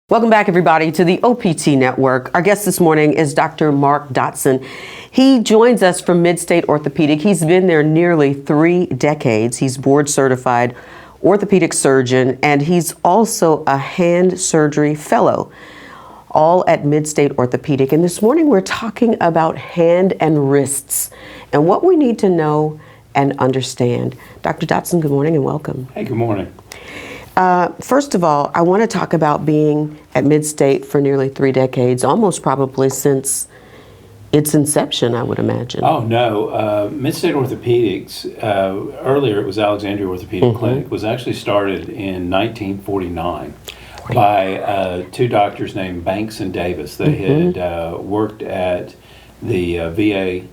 Welcome back, everybody, to the OPT Network. Our guest this morning is Dr. Mark Dodson. He joins us from Mid State Orthopaedic. He's been there nearly 3 decades. He's board certified orthopedic surgeon, and he's also a hand surgery fellow, all at Mid State Orthopaedic. And this morning we're talking about hand and wrists and what we need to know and understand. Dr. Dodson, good morning and welcome. Hey, good morning. First of all, I want to talk about being at Mid State for nearly 3 decades, almost probably since its inception, I would imagine. Oh, no. Mid State Orthopaedics, earlier it was Alexandria Orthopaedic Clinic, was actually started in 1949 by 2 doctors named Banks and Davis. They had worked at the VA.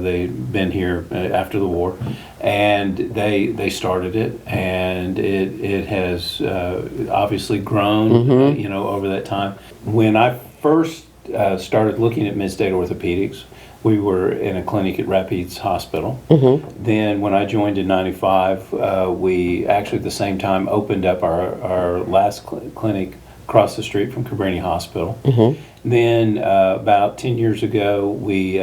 They'd been here after the war, and they started it, and it has obviously grown over that time. When I first started looking at Mid State Orthopaedics, we were in a clinic at Rapides Hospital. Then when I joined in 95, we actually at the same time opened up our last clinic across the street from Cabrini Hospital. Then about 10 years ago, we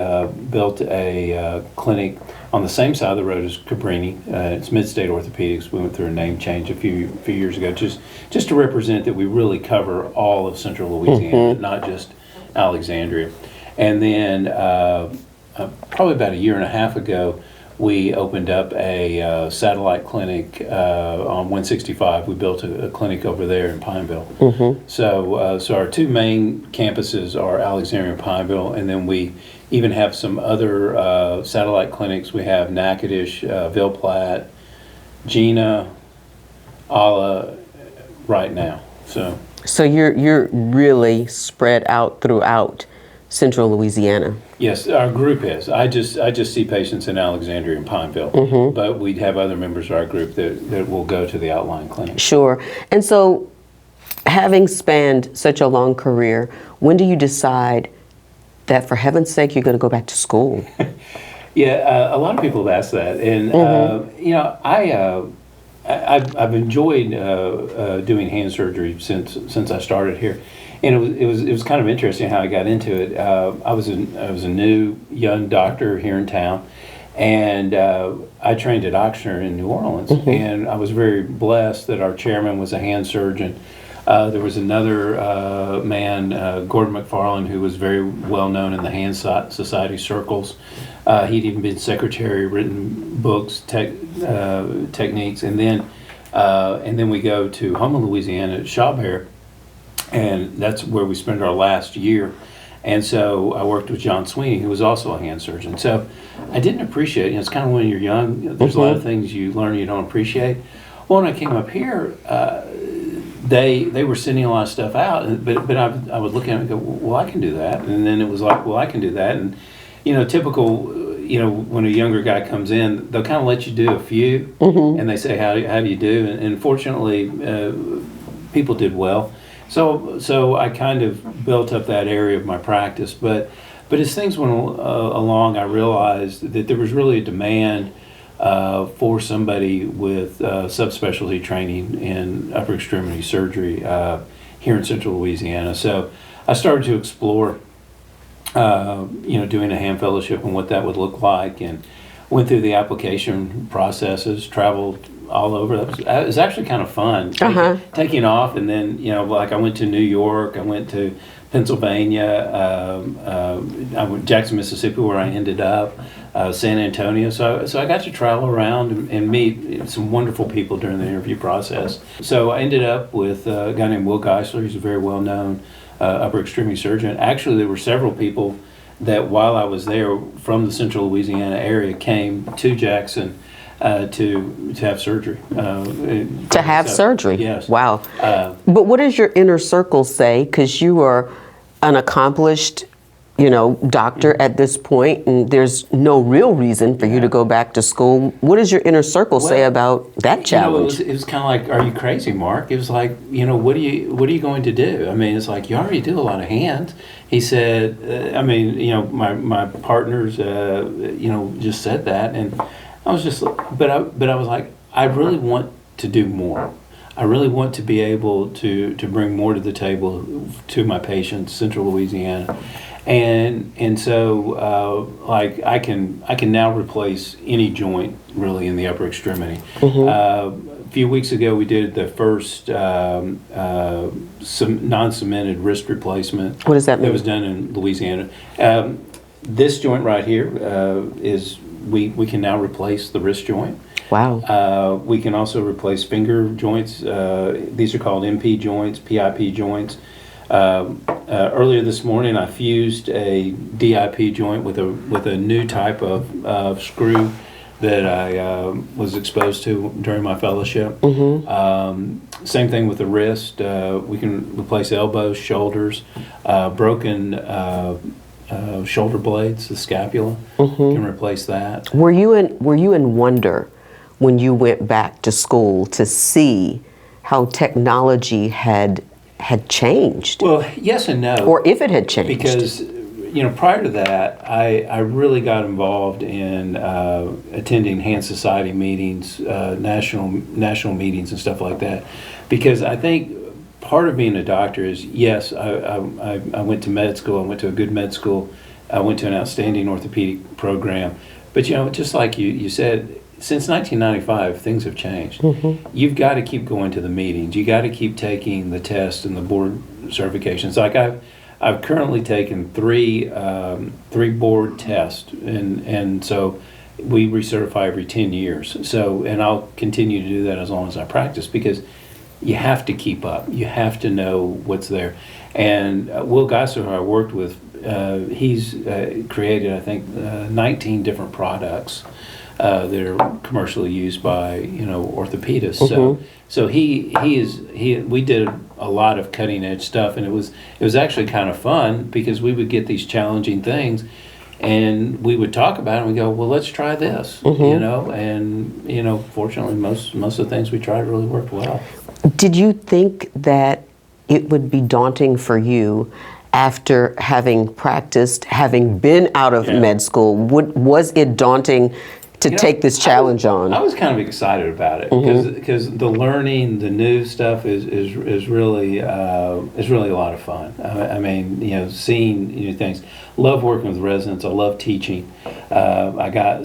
built a clinic on the same side of the road as Cabrini. It's Mid State Orthopaedics. We went through a name change a few years ago, just to represent that we really cover all of Central Louisiana, not just Alexandria. And then probably about a year and a half ago, we opened up a satellite clinic on 165. We built a clinic over there in Pineville. So our 2 main campuses are Alexandria and Pineville, and then we even have some other satellite clinics. We have Natchitoches, Ville Platte, Gina, Alla right now. So you're really spread out throughout Central Louisiana. Yes, our group is. I just see patients in Alexandria and Pineville, but we have other members of our group that will go to the outlying clinic. Sure. And so, having spanned such a long career, when do you decide that, for heaven's sake, you're going to go back to school? Yeah, a lot of people have asked that, and I've enjoyed doing hand surgery since I started here. And it was kind of interesting how I got into it. I was a new young doctor here in town, and I trained at Ochsner in New Orleans. And I was very blessed that our chairman was a hand surgeon. There was another man, Gordon McFarland, who was very well known in the hand society circles. He'd even been secretary, written books, techniques, and then we go to Houma, Louisiana, at Chabert. And that's where we spent our last year. And so I worked with John Sweeney, who was also a hand surgeon. So I didn't appreciate, it's kind of when you're young, there's a lot of things you learn you don't appreciate. Well, when I came up here, they were sending a lot of stuff out, but I would look at it and go, well, I can do that. And then it was like, well, I can do that. And, typical, when a younger guy comes in, they'll kind of let you do a few, and they say, how do you do? And fortunately, people did well. So I kind of built up that area of my practice, but as things went along, I realized that there was really a demand for somebody with subspecialty training in upper extremity surgery here in Central Louisiana. So I started to explore, doing a hand fellowship and what that would look like, and went through the application processes, traveled all over. It was actually kind of fun, taking off, and then like I went to New York, I went to Pennsylvania, I went to Jackson, Mississippi, where I ended up, San Antonio. So I got to travel around and meet some wonderful people during the interview process. So I ended up with a guy named Will Geisler. He's a very well-known upper extremity surgeon. Actually, there were several people that while I was there from the Central Louisiana area came to Jackson to have surgery. To have surgery? Yes. Wow. But what does your inner circle say? Because you are an accomplished, doctor at this point, and there's no real reason for you to go back to school. What does your inner circle say about that challenge? It was kind of like, are you crazy, Mark? It was like, what are you going to do? I mean, it's like, you already do a lot of hands. He said, my partners, just said that, and I was just, but I was like, I really want to do more. I really want to be able to bring more to the table to my patients, Central Louisiana. And so like I can now replace any joint really in the upper extremity. A few weeks ago we did the first some non-cemented wrist replacement. What does that mean? That was done in Louisiana. This joint right here is we can now replace the wrist joint. Wow. We can also replace finger joints. These are called MP joints, PIP joints. Earlier this morning, I fused a DIP joint with a new type of screw that I was exposed to during my fellowship. Same thing with the wrist. We can replace elbows, shoulders, broken shoulder blades, the scapula. Can replace that. Were you in wonder when you went back to school to see how technology had changed? Well, yes and no. Or if it had changed? Because, prior to that, I really got involved in attending hand society meetings, national meetings and stuff like that. Because I think part of being a doctor is, yes, I went to med school, I went to a good med school, I went to an outstanding orthopedic program. But, just like you said, since 1995, things have changed. You've got to keep going to the meetings. You got to keep taking the tests and the board certifications. Like I've currently taken three board tests, and so we recertify every 10 years. So, and I'll continue to do that as long as I practice, because you have to keep up. You have to know what's there. And Will Geisler, who I worked with, he's created, I think, 19 different products that are commercially used by orthopedists. So we did a lot of cutting edge stuff, and it was actually kind of fun, because we would get these challenging things, and we would talk about it and we go, well, let's try this, and fortunately most of the things we tried really worked well. Did you think that it would be daunting for you after having practiced, having been out of med school? Was it daunting to take this challenge on? I was kind of excited about it, because the learning, the new stuff is really a lot of fun. I mean, seeing new things. Love working with residents. I love teaching. I got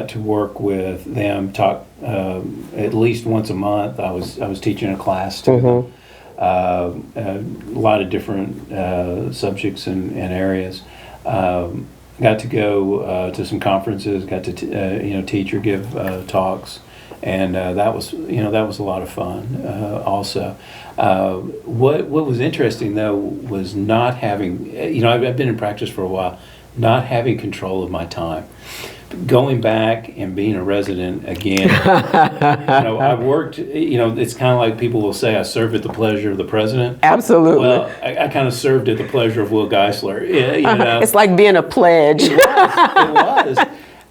to work with them. Talk at least once a month. I was teaching a class to them. A lot of different subjects and areas. Got to go to some conferences. Got to teach or give talks, and that was a lot of fun. Also, what was interesting though was not having I've been in practice for a while, not having control of my time. Going back and being a resident again, I worked, it's kind of like people will say I served at the pleasure of the president. Absolutely. Well, I kind of served at the pleasure of Will Geisler. It's like being a pledge. It was.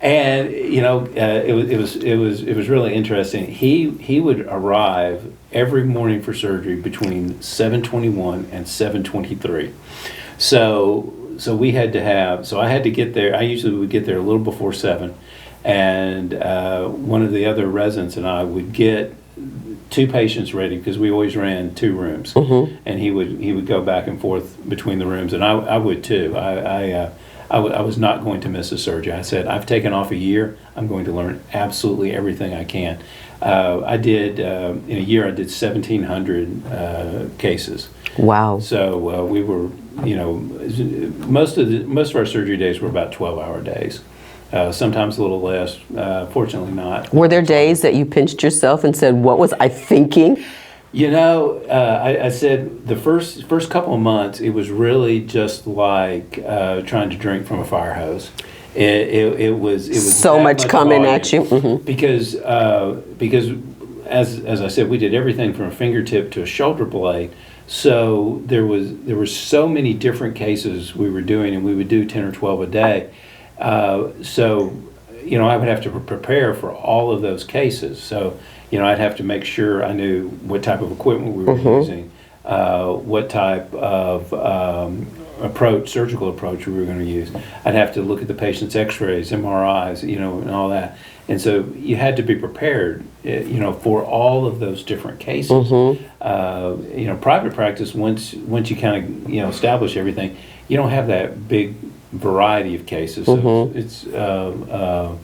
And, it was really interesting. He would arrive every morning for surgery between 7:21 and 7:23. So we had to have, I had to get there. I usually would get there a little before 7, and one of the other residents and I would get 2 patients ready, because we always ran 2 rooms, and he would go back and forth between the rooms, and I would too. I was not going to miss a surgery. I said, I've taken off a year. I'm going to learn absolutely everything I can. I did in a year. I did 1,700 cases. Wow. So we were, most of our surgery days were about 12-hour days. Sometimes a little less. Fortunately not. Were there days that you pinched yourself and said, "What was I thinking?" I said the first couple of months, it was really just like trying to drink from a fire hose. It was so much coming at you. Because as I said, we did everything from a fingertip to a shoulder blade. So there were so many different cases we were doing, and we would do 10 or 12 a day. I would have to prepare for all of those cases. So, I'd have to make sure I knew what type of equipment we were using, what type of surgical approach we were going to use. I'd have to look at the patient's x-rays, MRIs, and all that. And so you had to be prepared, for all of those different cases. Private practice, once you kind of, establish everything, you don't have that big variety of cases. So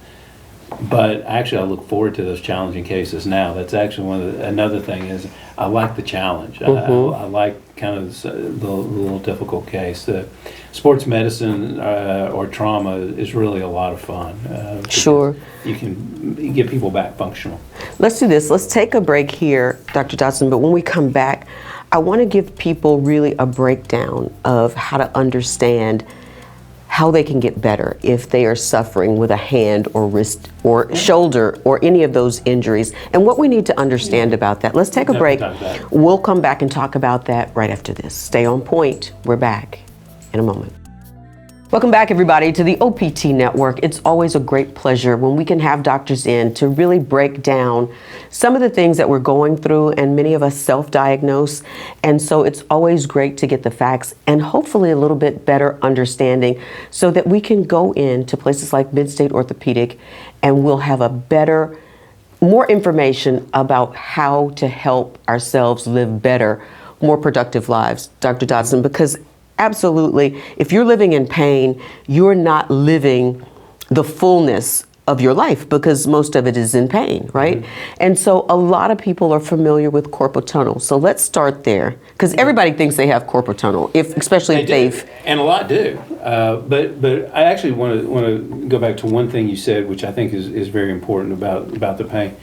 but actually, I look forward to those challenging cases now. That's actually another thing is I like the challenge. I like kind of the little difficult case. The sports medicine or trauma is really a lot of fun. Sure. You can get people back functional. Let's do this. Let's take a break here, Dr. Dodson, but when we come back, I want to give people really a breakdown of how to understand how they can get better if they are suffering with a hand or wrist or shoulder or any of those injuries, and what we need to understand about that. Let's take a break. We'll come back and talk about that right after this. Stay on point. We're back in a moment. Welcome back, everybody, to the OPT Network. It's always a great pleasure when we can have doctors in to really break down some of the things that we're going through, and many of us self-diagnose. And so it's always great to get the facts and hopefully a little bit better understanding so that we can go into places like Mid State Orthopaedic and we'll have more information about how to help ourselves live better, more productive lives, Dr. Dodson, because absolutely, if you're living in pain, you're not living the fullness of your life because most of it is in pain, right? And so a lot of people are familiar with carpal tunnel. So let's start there because everybody thinks they have carpal tunnel, especially if they've... And a lot do. But I actually want to go back to one thing you said, which I think is very important about the pain.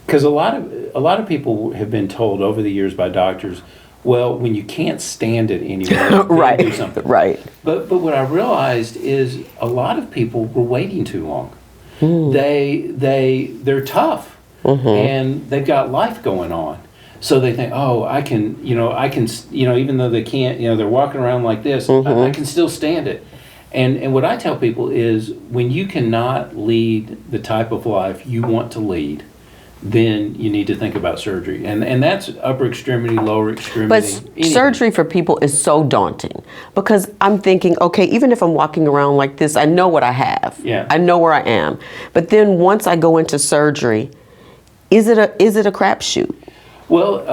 Because a lot of people have been told over the years by doctors, well, when you can't stand it anymore, right, do something. Right. But what I realized is a lot of people were waiting too long. They're tough, and they've got life going on. So they think, oh, I can, even though they can't, they're walking around like this, I can still stand it. And what I tell people is when you cannot lead the type of life you want to lead, then you need to think about surgery. And that's upper extremity, lower extremity. But anything. Surgery for people is so daunting because I'm thinking, okay, even if I'm walking around like this, I know what I have. Yeah. I know where I am. But then once I go into surgery, is it a crapshoot? Well,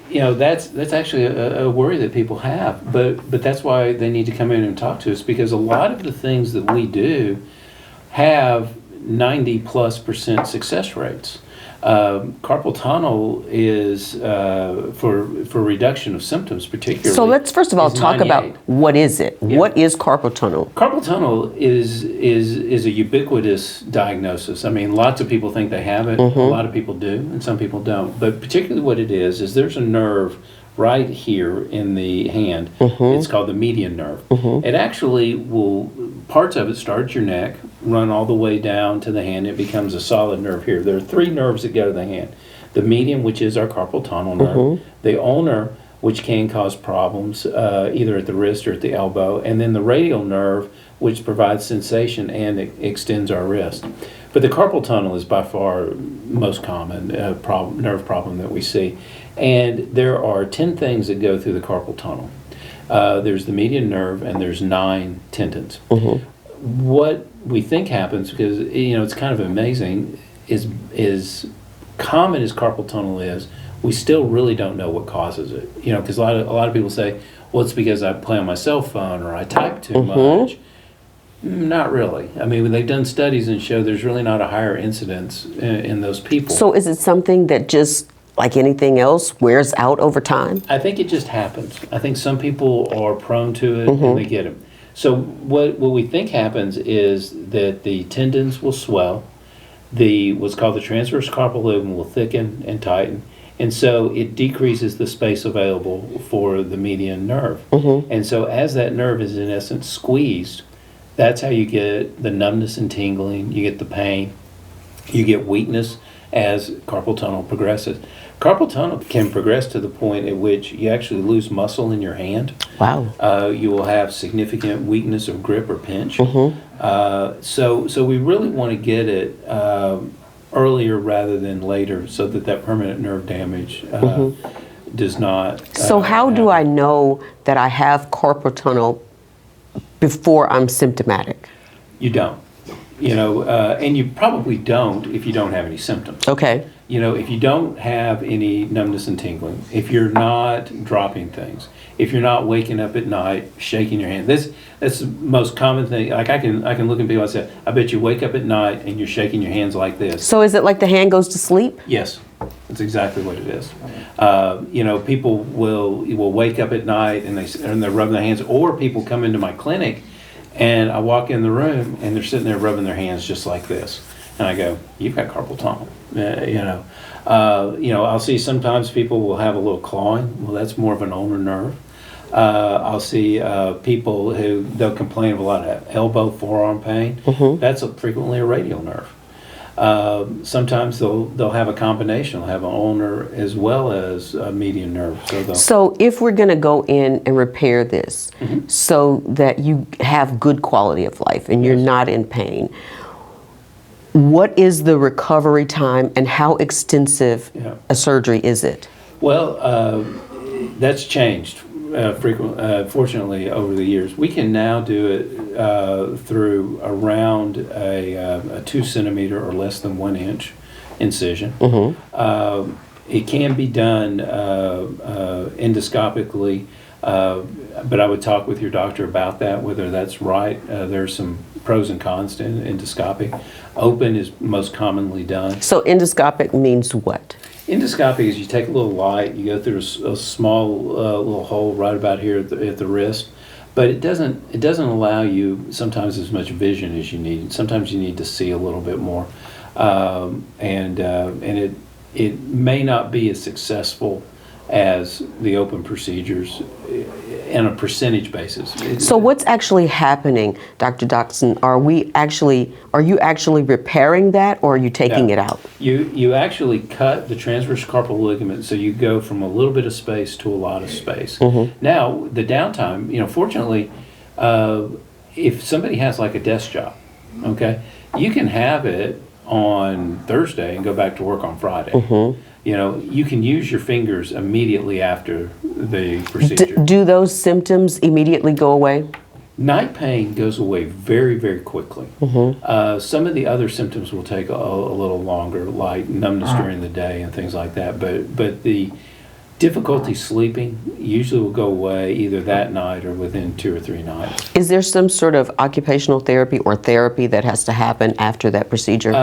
that's actually a worry that people have. But that's why they need to come in and talk to us, because a lot of the things that we do have 90+% success rates. Carpal tunnel is for reduction of symptoms, particularly. So let's first of all talk about what is it? Yeah. What is carpal tunnel? Carpal tunnel is a ubiquitous diagnosis. I mean, lots of people think they have it. A lot of people do, and some people don't. But particularly what it is there's a nerve right here in the hand. It's called the median nerve. It actually parts of it start at your neck, run all the way down to the hand. It becomes a solid nerve here. There are 3 nerves that go to the hand. The median, which is our carpal tunnel nerve. The ulnar, which can cause problems either at the wrist or at the elbow. And then the radial nerve, which provides sensation and it extends our wrist. But the carpal tunnel is by far most common nerve problem that we see. And there are 10 things that go through the carpal tunnel. There's the median nerve, and there's 9 tendons. What we think happens, because it's kind of amazing, is common as carpal tunnel is, we still really don't know what causes it. Because a lot of people say, well, it's because I play on my cell phone or I type too much. Not really. I mean, they've done studies and show there's really not a higher incidence in those people. So is it something that just, like anything else, wears out over time? I think it just happens. I think some people are prone to it and they get them. So what we think happens is that the tendons will swell, what's called the transverse carpal ligament will thicken and tighten, and so it decreases the space available for the median nerve. And so as that nerve is in essence squeezed, that's how you get the numbness and tingling, you get the pain, you get weakness as carpal tunnel progresses. Carpal tunnel can progress to the point at which you actually lose muscle in your hand. Wow. You will have significant weakness of grip or pinch. So we really want to get it earlier rather than later so that permanent nerve damage does not So how do I know that I have carpal tunnel before I'm symptomatic? You don't. And you probably don't if you don't have any symptoms. Okay. If you don't have any numbness and tingling, if you're not dropping things, if you're not waking up at night shaking your hand, that's the most common thing. Like I can look at people and say, I bet you wake up at night and you're shaking your hands like this. So is it like the hand goes to sleep? Yes, that's exactly what it is. People will wake up at night and they're rubbing their hands, or people come into my clinic and I walk in the room and they're sitting there rubbing their hands just like this. And I go, you've got carpal tunnel. I'll see sometimes people will have a little clawing. Well, that's more of an ulnar nerve. I'll see people who they'll complain of a lot of elbow, forearm pain. Mm-hmm. That's frequently a radial nerve. Sometimes they'll have a combination. They'll have an ulnar as well as a median nerve. So if we're going to go in and repair this Mm-hmm. so that you have good quality of life and you're Yes. not in pain, what is the recovery time and how extensive Yeah. a surgery is it? Well, that's changed fortunately over the years. We can now do it through around a 2 centimeter or less than 1 inch incision. Mm-hmm. It can be done endoscopically, but I would talk with your doctor about that, whether that's right. There's some pros and cons to endoscopic. Open is most commonly done. So endoscopic means what? Endoscopic is you take a little light, you go through a small little hole right about here at the wrist, but it doesn't allow you sometimes as much vision as you need. Sometimes you need to see a little bit more, and it may not be as successsuxsuccessful as the open procedures on a percentage basis. So what's actually happening, Dr. Dodson? Are you actually repairing that, or are you taking it out? You actually cut the transverse carpal ligament, so you go from a little bit of space to a lot of space. Mm-hmm. Now, the downtime, fortunately, if somebody has like a desk job, okay, you can have it on Thursday and go back to work on Friday. Mm-hmm. You can use your fingers immediately after the procedure. Do those symptoms immediately go away? Night pain goes away very, very quickly. Mm-hmm. Some of the other symptoms will take a little longer, like numbness during the day and things like that. But the difficulty sleeping usually will go away either that night or within 2 or 3 nights. Is there some sort of occupational therapy or therapy that has to happen after that procedure?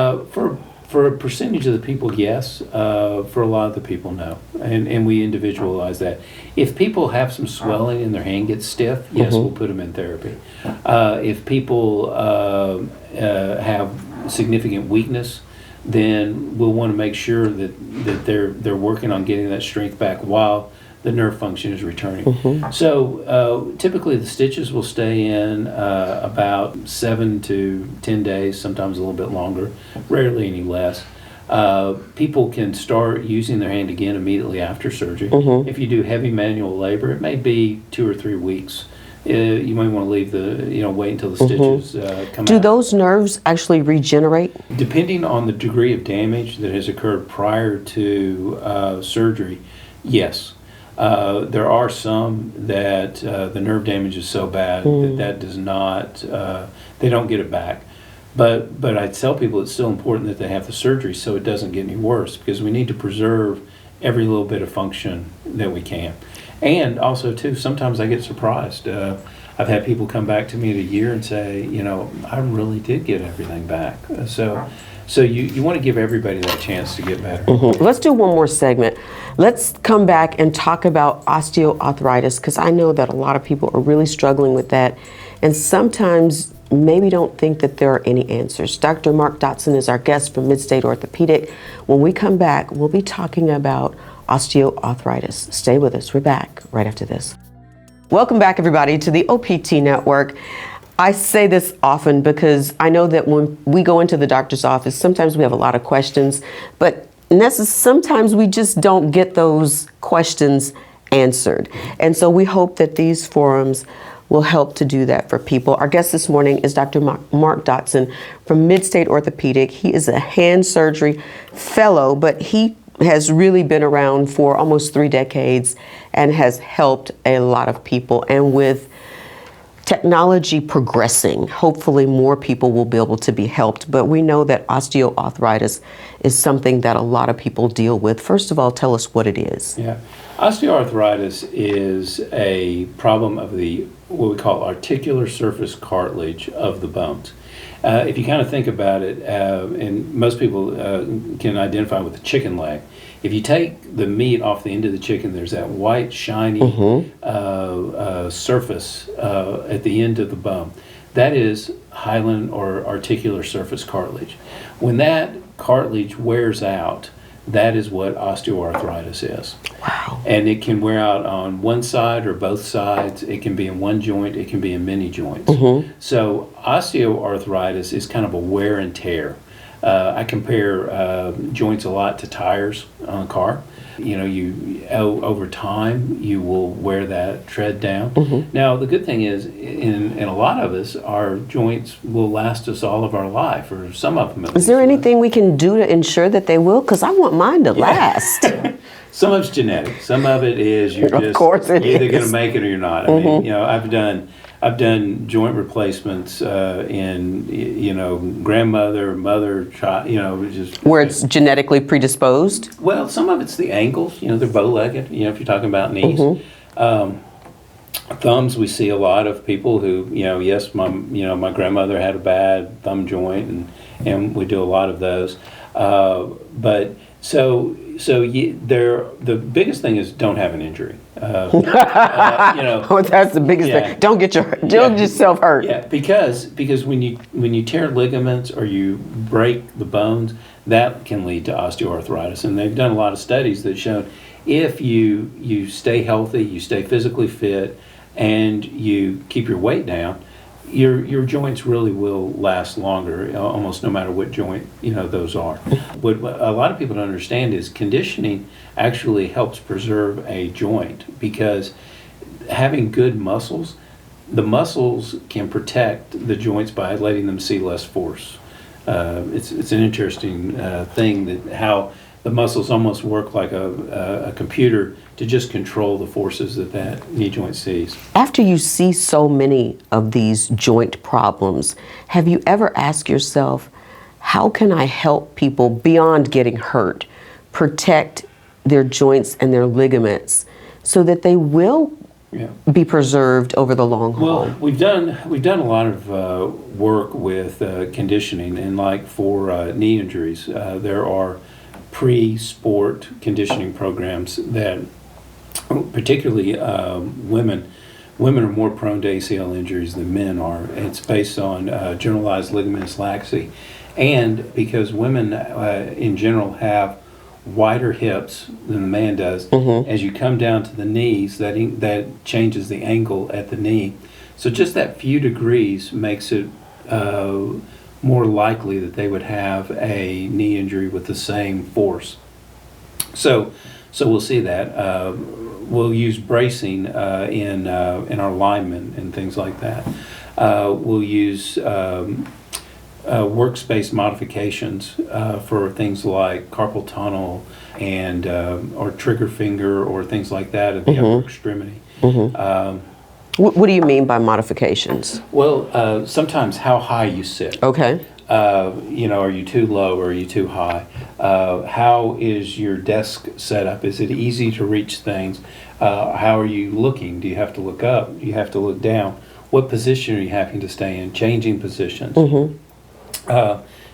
For a percentage of the people, yes. For a lot of the people, no. And we individualize that. If people have some swelling and their hand gets stiff, yes, we'll put them in therapy. If people have significant weakness, then we'll want to make sure that they're working on getting that strength back while the nerve function is returning. Mm-hmm. So typically the stitches will stay in about 7 to 10 days, sometimes a little bit longer, rarely any less. People can start using their hand again immediately after surgery. Mm-hmm. If you do heavy manual labor, it may be 2 or 3 weeks. You might want to leave wait until the stitches come out. Do those nerves actually regenerate? Depending on the degree of damage that has occurred prior to surgery, yes. There are some that the nerve damage is so bad that does not, they don't get it back. But I tell people it's still important that they have the surgery so it doesn't get any worse, because we need to preserve every little bit of function that we can. And also, too, sometimes I get surprised. I've had people come back to me in a year and say, I really did get everything back. So you want to give everybody that chance to get better. Mm-hmm. Let's do one more segment. Let's come back and talk about osteoarthritis, because I know that a lot of people are really struggling with that and sometimes maybe don't think that there are any answers. Dr. Mark Dodson is our guest from Mid State Orthopaedic. When we come back, we'll be talking about osteoarthritis. Stay with us. We're back right after this. Welcome back, everybody, to the OPT Network. I say this often because I know that when we go into the doctor's office, sometimes we have a lot of questions, but sometimes we just don't get those questions answered. And so we hope that these forums will help to do that for people. Our guest this morning is Dr. Mark Dodson from Mid State Orthopaedic. He is a hand surgery fellow, but he has really been around for almost 3 decades and has helped a lot of people. And with technology progressing, hopefully more people will be able to be helped, but we know that osteoarthritis is something that a lot of people deal with. First of all, tell us what it is. Yeah. Osteoarthritis is a problem of what we call articular surface cartilage of the bones. If you kind of think about it, and most people can identify with the chicken leg, if you take the meat off the end of the chicken, there's that white, shiny surface at the end of the bone. That is hyaline or articular surface cartilage. When that cartilage wears out, that is what osteoarthritis is. Wow. And it can wear out on one side or both sides. It can be in one joint. It can be in many joints. So osteoarthritis is kind of a wear and tear. I compare joints a lot to tires on a car. You know, over time, you will wear that tread down. Now, the good thing is, in a lot of us, our joints will last us all of our life, or some of them. Is there anything we can do to ensure that they will? Because I want mine to last. Some of it's genetic. Some of it is you're Of course it either going is. to make it or you're not. I mean, you know, I've done joint replacements in, you know, grandmother, mother, child, you know, just Where it's genetically predisposed? well, some of it's the ankles. You know, they're bow-legged. You know, if you're talking about knees. Thumbs, we see a lot of people who, you know, yes, my grandmother had a bad thumb joint, and we do a lot of those. But the biggest thing is don't have an injury. You know, Oh, that's the biggest thing. Don't get yourself hurt. yeah, because when you tear ligaments or you break the bones, that can lead to osteoarthritis. And they've done a lot of studies that show if you stay healthy, you stay physically fit, and you keep your weight down, your joints really will last longer, almost no matter what joint those are. What a lot of people don't understand is conditioning actually helps preserve a joint, because having good muscles, the muscles can protect the joints by letting them see less force. It's an interesting thing that how the muscles almost work like a computer to just control the forces that knee joint sees. After you see so many of these joint problems, have you ever asked yourself, how can I help people beyond getting hurt, protect their joints and their ligaments so that they will be preserved over the long haul? Well, we've done a lot of work with conditioning, and like for knee injuries, there are pre-sport conditioning programs that, particularly women are more prone to ACL injuries than men are. It's based on generalized ligamentous laxity, and because women in general have wider hips than the man does, as you come down to the knees, that changes the angle at the knee. So just that few degrees makes it more likely that they would have a knee injury with the same force. So we'll see that. We'll use bracing in our linemen and things like that. We'll use workspace modifications for things like carpal tunnel and or trigger finger or things like that at the upper extremity. What do you mean by modifications? Well, sometimes how high you sit. Okay. Are you too low or are you too high? How is your desk set up? Is it easy to reach things? How are you looking? Do you have to look up? Do you have to look down? What position are you having to stay in? Changing positions.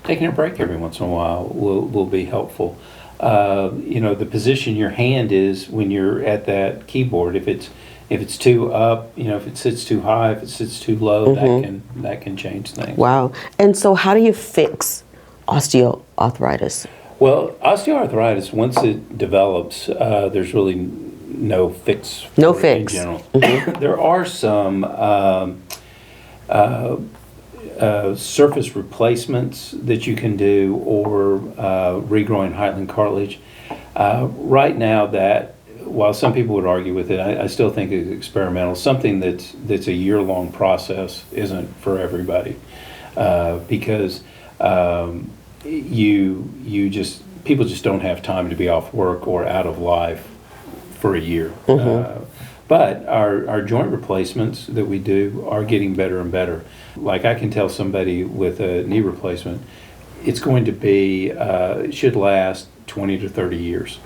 Taking a break every once in a while will be helpful. The position your hand is when you're at that keyboard. If it's too up, if it sits too high, if it sits too low, that can change things. Wow. And so how do you fix osteoarthritis? Well, osteoarthritis, once it develops, there's really no fix for it in general. There are some surface replacements that you can do, or regrowing hyaline cartilage. Right now, that while some people would argue with it, I still think it's experimental. Something that's a year-long process isn't for everybody, because people just don't have time to be off work or out of life for a year. But our joint replacements that we do are getting better and better. Like I can tell somebody with a knee replacement, it's going to be, it should last 20 to 30 years.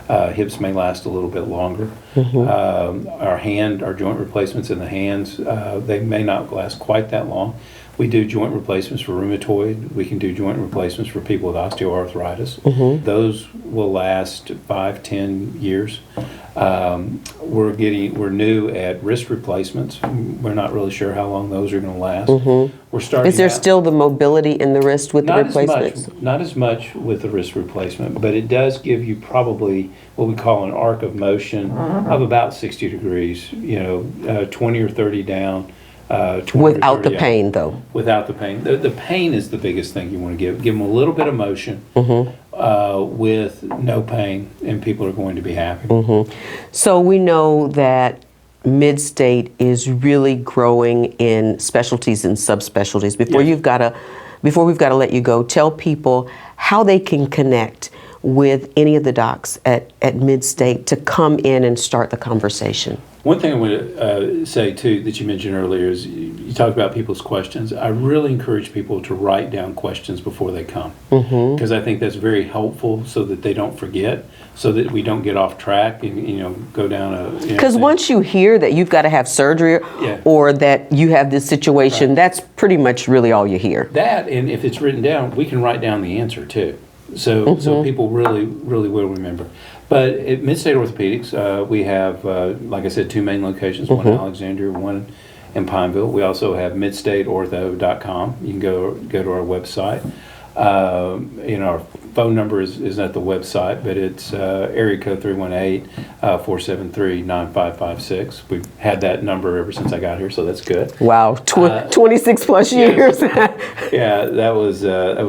Hips may last a little bit longer. Our joint replacements in the hands, they may not last quite that long. We do joint replacements for rheumatoid. We can do joint replacements for people with osteoarthritis. Those will last 5, 10 years. We're new at wrist replacements. We're not really sure how long those are going to last. We're starting. Is there still the mobility in the wrist with the replacements? Not as much with the wrist replacement, but it does give you probably what we call an arc of motion of about 60 degrees. 20 or 30 down. Without the pain, though. Without the pain. The pain is the biggest thing you want to give. Give them a little bit of motion with no pain, and people are going to be happy. So we know that Mid State is really growing in specialties and subspecialties. Before we've got to let you go, tell people how they can connect with any of the docs at Mid State to come in and start the conversation. One thing I want to say, too, that you mentioned earlier is you talked about people's questions. I really encourage people to write down questions before they come, because I think that's very helpful so that they don't forget, so that we don't get off track and go down a... Because once you hear that you've got to have surgery or that you have this situation, that's pretty much really all you hear. That, and if it's written down, we can write down the answer, too. So people really, really will remember. But at Mid State Orthopaedics, we have, like I said, 2 main locations, one in Alexandria, one in Pineville. We also have midstateortho.com. You can go to our website. Our phone number is at the website, but it's area code 318-473-9556. We've had that number ever since I got here, so that's good. Wow, 26 plus years. Yeah, that was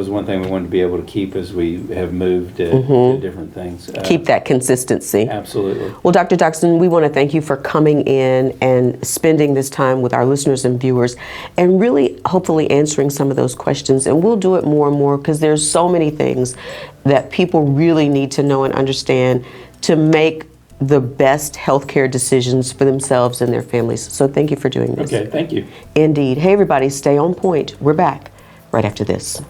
one thing we wanted to be able to keep as we have moved to different things. Keep that consistency. Absolutely. Well, Dr. Dodson, we want to thank you for coming in and spending this time with our listeners and viewers and really hopefully answering some of those questions. And we'll do it more and more because there's so many things that people really need to know and understand to make the best healthcare decisions for themselves and their families. So thank you for doing this. Okay, thank you. Indeed. Hey, everybody, stay on point. We're back right after this.